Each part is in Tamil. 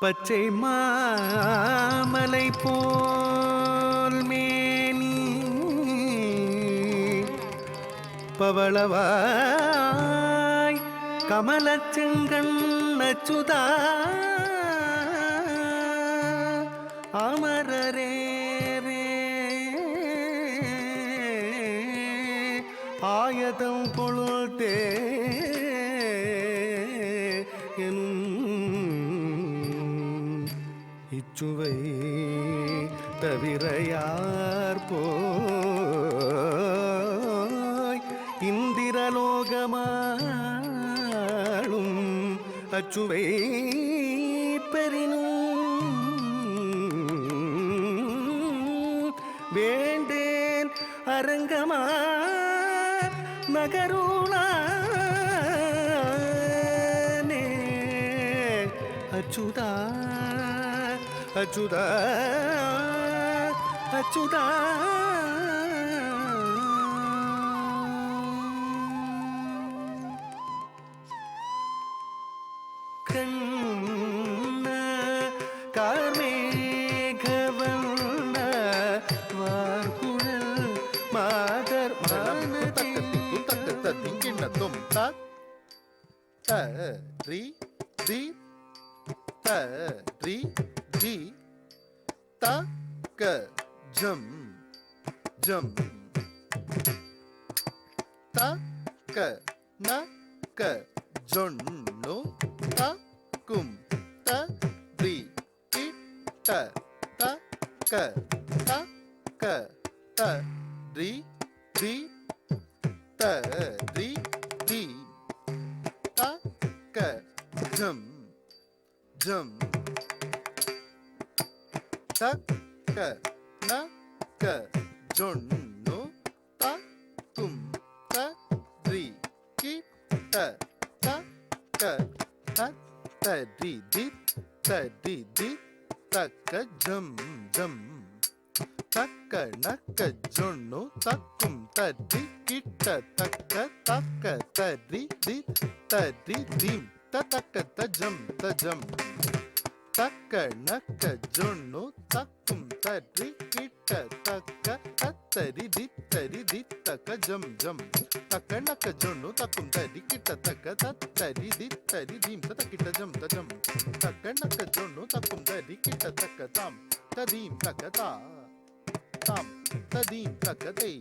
பச்சை மாமலை போல் மேனி பவளவாய் கமலச்செங்கண் அச்சுதா அமரரே ஆயதம் கொழுத்தே இச்சுவை தவிர யார் போய் இந்திரலோகமாளும் அச்சுவை பெறினும் வேண்டேன் அரங்கமா நகருளானே அச்சுதா அச்சுதா அச்சுதா கண்ண கார்மேகவண்ண வார்குழல் மாதர் மனதில் திங்கிண்ணத்தும் ரி தி ரி தி த க ஜம் ஜம் த க ந க ஜொன்னு த கும் த ரி கி ட த க த க த ரி தி த ரி தி த க ஜம் ஜம் தக் க ந க ஜொன்னு த கும் த ரி கி ட த க த த ரி தி த ரி தி த க ஜம் ஜம் தக்க நக்க ஜொன்னு தக்கும் த ரி கி ட தக்க தக்க த ரி தி த ரி தீம் த தக்க த ஜம் த ஜம் தக்க நக்க ஜொன்னு தக்கும் தரி கிட்ட தக்க தத்தரி தி தக்க ஜம் ஜம் தக்க நக்க ஜொன்னு தக்கும் தரி கிட்ட தக்க தத்தரி தீம் தக்கிட்ட ஜம் த ஜம் தக்க நக்க ஜொன்னு தக்கும் தரி கிட்ட தக்க தாம் ததீம் தக்க தா தாம் ததீம் தக்க தை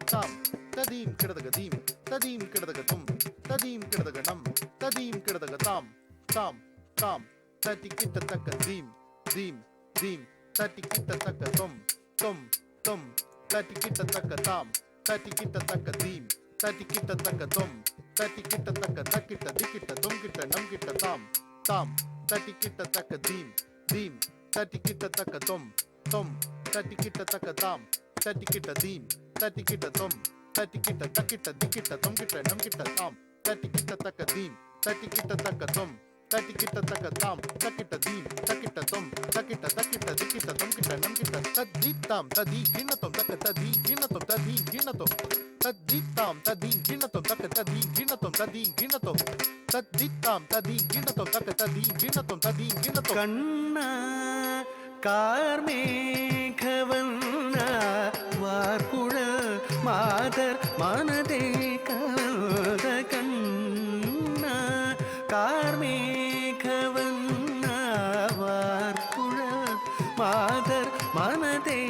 தாம் ததீம் கிடதக தீம் ததீம் கிடதக தும் ததீம் கிடதக நம் ததீம் கிடதக தாம் தாம் தாம் தட்டி கிட்ட தக்க தீம் தீம் தீம் தட்டி கிட்ட தக்க தொம் தொம் தொம் தட்டி கிட்ட தக்க தாம் தட்டி கிட்ட தக்க தீம் தட்டி கிட்ட தக்க தொம் தட்டி கிட்ட தக்க தக்கிட்ட திக்கிட்ட தொம் கிட்ட நம் கிட்ட தாம் தாம் தட்டி கிட்ட தக்க தீம் தீம் தட்டி கிட்ட தக்க தொம் தொம் தட்டி கிட்ட தக்க தாம் தட்டி கிட்ட தீம் தட்டி கிட்ட தொம் தட்டி கிட்ட தக்கிட்ட திக்கிட்ட தொம் கிட்ட நம் கிட்ட தாம் தட்டி கிட்ட தக்க தீம் தட்டி கிட்ட தக்க தொம் தட்டி கிட்ட தக்க தாம் தக்கிட்ட தீம் தக்கிட்ட தொம் தக்கிட்ட தக்கிட்ட திக்கிட்ட தொம் கிட்ட நம் கிட்ட தத்தி தாம் ததி கிண்ணத்தொம் தக்க ததி கிண்ணத்தொம் ததி கிண்ணத்தொம் தத்தி தாம் ததி கிண்ணத்தொம் தக்க ததி கிண்ணத்தொம் ததி கிண்ணத்தொம் தத்தி தாம் ததி கிண்ணத்தொம் தக்க ததி கிண்ணத்தொம் ததி கிண்ணத்தொம் கண்ண கார்மேகவண்ண வார்குழல் மாதர் மனதே கவர்ந்த கண்ண கார்மேகவண்ண வார்குழல் மாதர் மனதே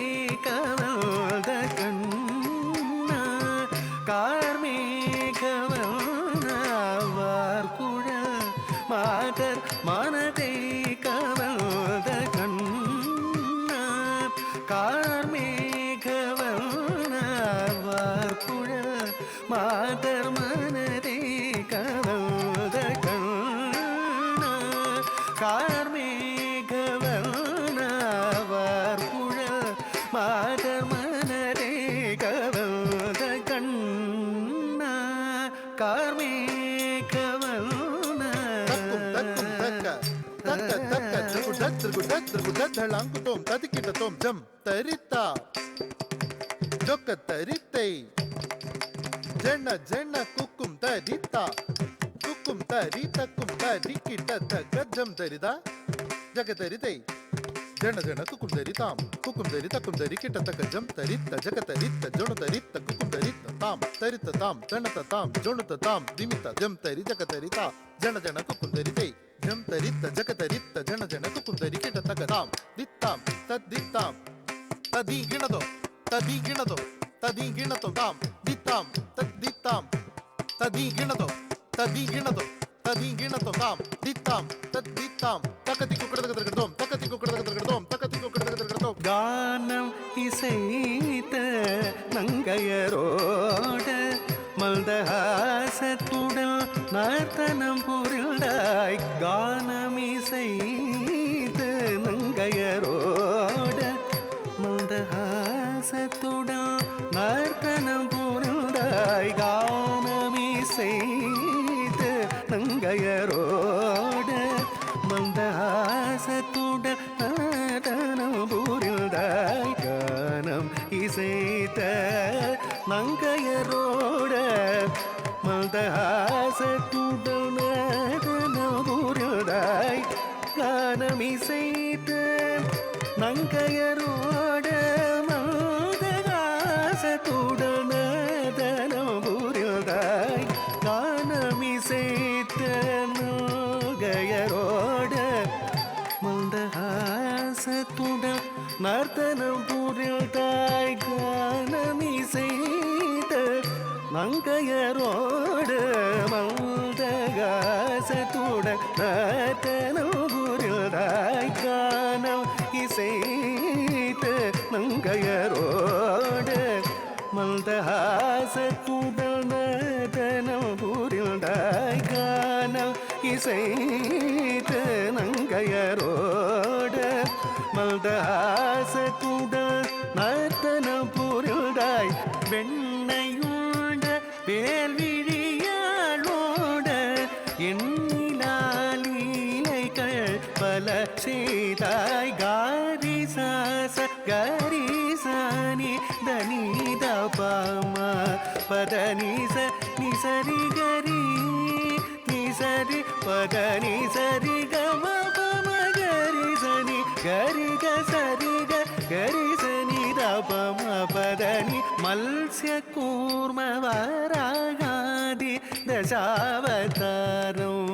கவர்ந்த கண்ண கார்மேகவண்ண வார்குழல் மாதர் மனதே கவர்ந்த கண்ண கார்மேகவண்ண வார்குழல் மாதர் மனதே கவர்ந்த கண்ண கார்மேகவண்ண வார்குழல் ತ್ರಿಗುದ ಧಳಾಂಕುತೋಂ ತದಿಕಿಟತೋಂ ಜಂ ತರಿತ ಜೊಕ್ಕ ತರಿತೈ ಜಣ್ಣ ಜಣ್ಣ ಕುಕ್ಕುಂ ತರಿತ ಕುಕ್ಕುಂ ತರಿತಕ್ಕುಂ ತರಿಕಿಟತಕ ಜಂ ತರಿದ ಜಗ ತರಿತೈ ಜಣ ಜಣ ಕುಕ್ಕುಂ ತರಿತಾಂ ಕುಕ್ಕುಂ ತರಿತಕ್ಕುಂ ತರಿಕಿಟತಕ ಜಂ ತರಿತ್ತ ಜಗ ತರಿತ್ತ ಜೊಣ ತರಿತ್ತ ಕುಕ್ಕುಂ ತರಿತ್ತ ತಾಂ ತರಿತ ತಾಂ ಜಣತ ತಾಂ ಜೊಣತ ತಾಂ ದಿಮಿತ ಜಂ ತರಿ ಜಗ ತರಿತ ಜಣ ಜಣ ಕುಕ್ಕುಂ ತರಿತೈ ಜಂ ತರಿತ್ತ ಜಗ ತರಿತ್ತ ಜಣ ಜಣ ಕುಕ್ಕುಂ ತರಿಕಿಟತಕ ತಾಂ ದಿತ್ತಾಂ ತದ್ದಿತ್ತಾಂ ತದಿ ಗಿಣದೋ ತದಿ ಗಿಣದೋ ತದಿ ಗಿಣತೋ ತಾಂ ದಿತ್ತಾಂ ತದ್ದಿತ್ತಾಂ ತದಿ ಗಿಣದೋ ತದಿ ಗಿಣದೋ ತದಿ ಗಿಣತೋ ತಾಂ ದಿತ್ತಾಂ ತದ್ದಿತ್ತಾಂ ತಕತಿ ಕುಕ್ಕಡದಗದಗದೋಂ ತಕತಿ ಕುಕ್ಕಡದಗದಗದೋಂ ತಕತಿ ಕುಕ್ಕಡದಗದಗದೋಂ கானம் இசைத்த நங்கையரோட மல்தஹாசத்துடன் நர்த்தனம் புரிந்தாய் கானம் இசைத்த நங்கையரோட மல்தஹாசத்துடன் நர்த்தனம் புரிந்தாய் கானம் இசைத்த நங்கையரோட மந்தஹாசத்துடன் நடனம் புரிந்தாய் கானம் இசைத்த நங்கையரோட மந்தஹாசத்துடன் நடனம் புரிந்தாய் கானம் இசைத்த நங்கையரோட மந்தஹாசத்துடன் நடனம் புரிந்தாய் கானம் இசைத்த நங்கையரோட மந்தஹாசத்துடன் நர்த்தனம் புரிந்தாய் கானம் இசைத்த நங்கையரோட மந்தஹாசத்துடன் நர்த்தனம் புரிந்தாய் கானம் இசைத்த நங்கையரோட மந்தஹாசத்துடன் நடனம் புரிந்தாய் கானம் இசைத்த நங்கையரோட மந்தஹாசத்துடன் நடனம் புரிந்தாய் வெண்ணையுண்ட வேல்விழியாளோட எண்ணிலாலீலைகள் பல செய்தாய் காரிசாச கரிசானி தனித பாமா பத நிச நிசரி கரி நிசரி பத நிசரி கம பம கரி சனி கரி க சரி க கரி சனி த பம பதனி மல்ஸ்ய கூர்ம வராகாதி தசாவதாரம்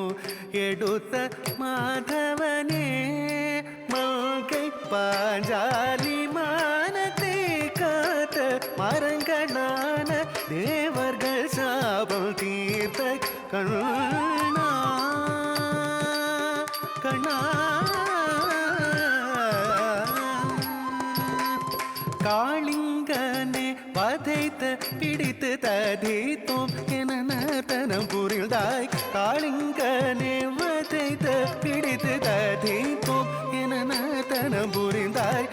எடுத்த மாதவனே மங்கை பாஞ்சாலி மானத்தை காத்த மரங்களான தேவர்கள் சாபம் தீர்த்த கண்ணா கண்ணா காளிங்கனே வதைத்த பிடித்து ததித்தோம் என நர்த்தனம் புரிந்தாய் காளிங்கனே வதைத்த பிடித்து ததித்தோம் என நர்த்தனம் புரிந்தாய்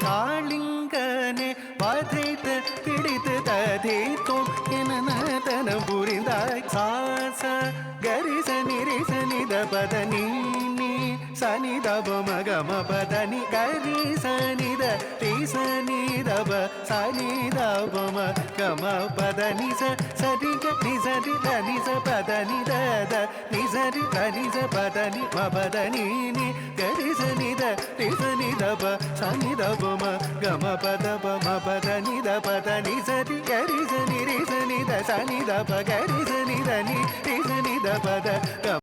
காளிங்கனே வதைத்த பிடித்து ததித்தோம் என நர்த்தனம் புரிந்தாய் சாச கரிச நிரிச நித பத நீ சனி தப மகம பத நி கரி சனித ரிச நிதப சனி தப மகம பத நிச சரி க நிசரி தனிச பத நித நிசரி தனிச பத நி ம பத நீ கரி சனித ரிச நிதப சனி தப மகம பத ம பத நித பத நிசரி கரி சனி ரிச நித சனி தப கரி சனி தனி ரிச நித பத